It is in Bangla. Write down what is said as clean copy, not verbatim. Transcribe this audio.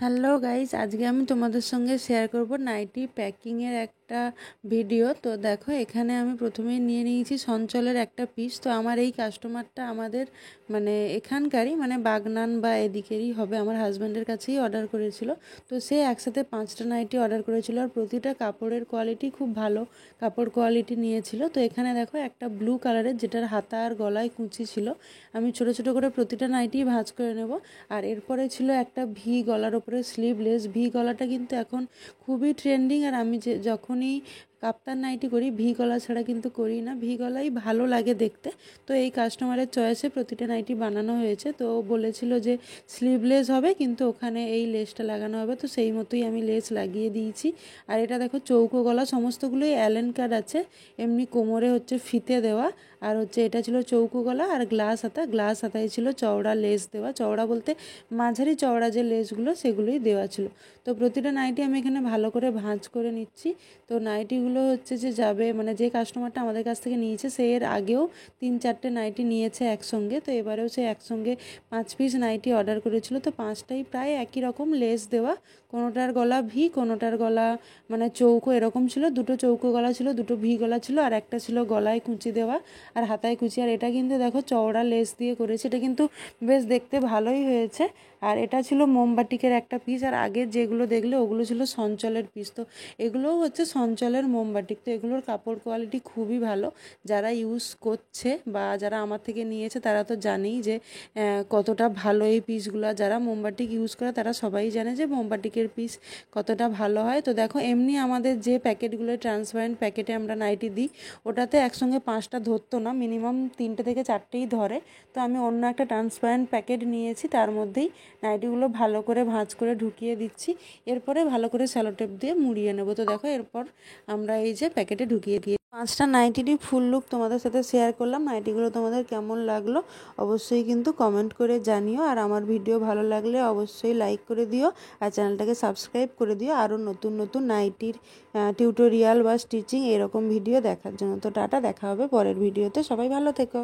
হ্যালো গাইস, আজকে আমি তোমাদের সঙ্গে শেয়ার করব নাইটি প্যাকিংয়ের একটা ভিডিও। তো দেখো, এখানে আমি প্রথমেই নিয়ে নিয়েছি সঞ্চলের একটা পিস। তো আমার এই কাস্টমারটা আমাদের এখানকারই বাগনান বা এদিকেরই হবে, আমার হাজব্যান্ডের কাছেই অর্ডার করেছিল। তো সে একসাথে 5টা নাইটি অর্ডার করেছিল, আর প্রতিটা কাপড়ের কোয়ালিটি খুব ভালো কাপড় কোয়ালিটি নিয়েছিল। তো এখানে দেখো একটা ব্লু কালারের, যেটার হাতা আর গলায় কুঁচি ছিল। আমি ছোট ছোট করে প্রতিটা নাইটি ভাঁজ করে নেব। আর এরপরে ছিল একটা ভি গলার ওপরে স্লিভলেস। ভি গলাটা কিন্তু এখন খুবই ট্রেন্ডিং, আর আমি যখনই কাপ্তান নাইটি করি ভি গলা ছাড়া কিন্তু করি না, ভি গলাই ভালো লাগে দেখতে। তো এই কাস্টমারের চয়েসে প্রতিটা নাইটি বানানো হয়েছে। তো বলেছিল যে স্লিভলেস হবে, কিন্তু ওখানে এই লেসটা লাগানো হবে, তো সেই মতোই আমি লেস লাগিয়ে দিয়েছি। আর এটা দেখো চৌকো গলা, সমস্তগুলোই অ্যালেন কাট আছে, এমনি কোমরে হচ্ছে ফিতে দেওয়া। আর হচ্ছে এটা ছিল চৌকো গলা আর গ্লাস হাতা, গ্লাস হাতায় ছিল চওড়া লেস দেওয়া, চওড়া বলতে মাঝারি চওড়া যে লেসগুলো সেগুলোই দেওয়া ছিল। তো প্রতিটা নাইটি আমি এখানে ভালো করে ভাঁজ করে নিচ্ছি। তো নাইটিগুলো হচ্ছে যে যাবে, যে কাস্টমারটা আমাদের কাছ থেকে নিয়েছে সে এর আগেও 3-4টে নাইটি নিয়েছে একসঙ্গে। তো এবারেও সে একসঙ্গে 5 পিস নাইটি অর্ডার করেছিল। তো 5টাই প্রায় একই রকম লেস দেওয়া, কোনোটার গলা ভি, কোনোটার গলা চৌকো এরকম ছিল। দুটো চৌকো গলা ছিল, দুটো ভি গলা ছিল, আর একটা ছিল গলায় কুঁচি দেওয়া আর হাতায় কুচি। আর এটা কিন্তু দেখো চওড়া লেস দিয়ে করেছে, এটা কিন্তু বেশ দেখতে ভালোই হয়েছে। আর এটা ছিল মোমবাটিকের একটা পিস, আর আগের যেগুলো দেখলে ওগুলো ছিল সঞ্চলের পিস। তো এগুলোও হচ্ছে সঞ্চলের মোমবাটিক। তো এগুলোর কাপড় কোয়ালিটি খুবই ভালো। যারা ইউজ করছে বা যারা আমার থেকে নিয়েছে তারা তো জানেই যে কতটা ভালো এই পিসগুলো। যারা মোমবাটিক ইউজ করে তারা সবাই জানে যে মোমবাটিকের পিস কতটা ভালো হয়। তো দেখো, এমনি আমাদের যে প্যাকেটগুলো ট্রান্সপারেন্ট প্যাকেটে আমরা নাইটি দিই, ওটাতে একসঙ্গে 5টা ধরতো না, মিনিমাম 3টে থেকে 4টেই ধরে। তো আমি অন্য একটা ট্রান্সপারেন্ট প্যাকেট নিয়েছি, তার মধ্যেই নাইটিগুলো ভালো করে ভাঁজ করে ঢুকিয়ে দিচ্ছি। এরপরে ভালো করে স্যালোটেপ দিয়ে মুড়িয়ে নেব। তো দেখো, এরপর আমরা এই যে প্যাকেটে ঢুকিয়ে দিয়ে 5টা নাইটিরই ফুল লুক তোমাদের সাথে শেয়ার করলাম। নাইটিগুলো তোমাদের কেমন লাগলো অবশ্যই কিন্তু কমেন্ট করে জানিও। আর আমার ভিডিও ভালো লাগলে অবশ্যই লাইক করে দিও, আর চ্যানেলটাকে সাবস্ক্রাইব করে দিও আরও নতুন নতুন নাইটির টিউটোরিয়াল বা স্টিচিং এরকম ভিডিও দেখার জন্য। তো টাটা, দেখা হবে পরের ভিডিওতে, সবাই ভালো থেকো।